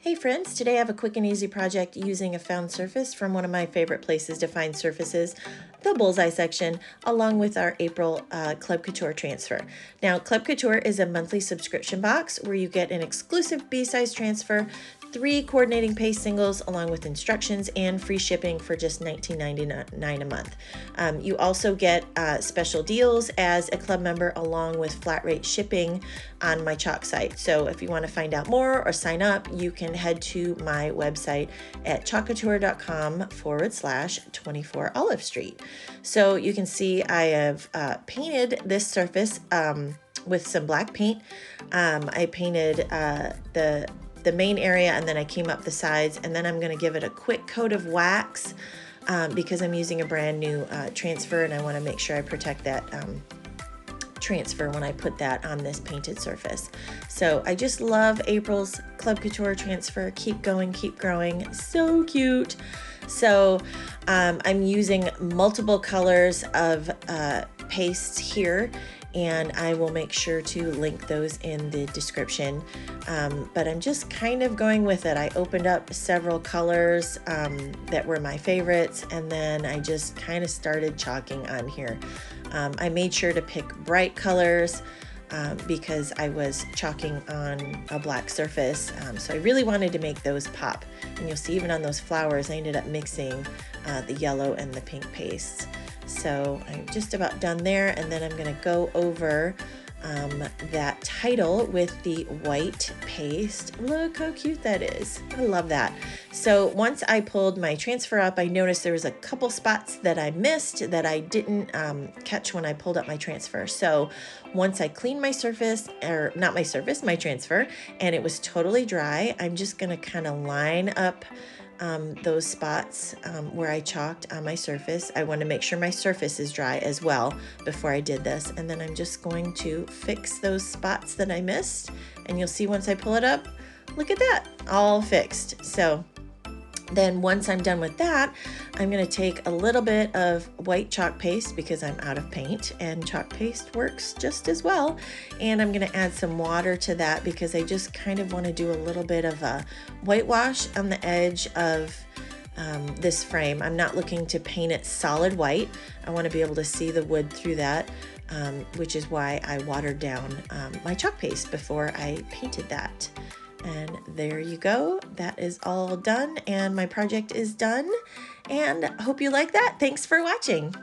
Hey friends, today I have a quick and easy project using a found surface from one of my favorite places to find surfaces, the Bullseye section, along with our April Club Couture transfer. Now, Club Couture is a monthly subscription box where you get an exclusive B-size transfer, 3 coordinating paste singles along with instructions and free shipping for just $19.99 a month. You also get special deals as a club member along with flat rate shipping on my chalk site. So if you want to find out more or sign up, you can head to my website at chalkcouture.com/24 Olive Street. So you can see I have painted this surface with some black paint. I painted the main area, and then I came up the sides, and then I'm going to give it a quick coat of wax because I'm using a brand new transfer, and I want to make sure I protect that transfer when I put that on this painted surface. So I just love April's Club Couture transfer. Keep going, keep growing. So cute. So I'm using multiple colors of pastes here, and I will make sure to link those in the description. But I'm just kind of going with it. I opened up several colors that were my favorites, and then I just kind of started chalking on here. I made sure to pick bright colors because I was chalking on a black surface. So I really wanted to make those pop. And you'll see even on those flowers, I ended up mixing the yellow and the pink pastes. So I'm just about done there, and then I'm going to go over that title with the white paste. Look how cute that is. I love that. So once I pulled my transfer up, I noticed there was a couple spots that I missed that I didn't catch when I pulled up my transfer. So once I cleaned my surface, or not my surface, my transfer, and it was totally dry, I'm just going to kind of line up those spots where I chalked on my surface. I want to make sure my surface is dry as well before I did this, and then I'm just going to fix those spots that I missed, and you'll see once I pull it up, look at that, all fixed. So then once I'm done with that, I'm going to take a little bit of white chalk paste because I'm out of paint, and chalk paste works just as well. And I'm going to add some water to that because I just kind of want to do a little bit of a whitewash on the edge of this frame. I'm not looking to paint it solid white. I want to be able to see the wood through that, which is why I watered down my chalk paste before I painted that. And there you go. That is all done, and my project is done, and hope you like that. Thanks for watching.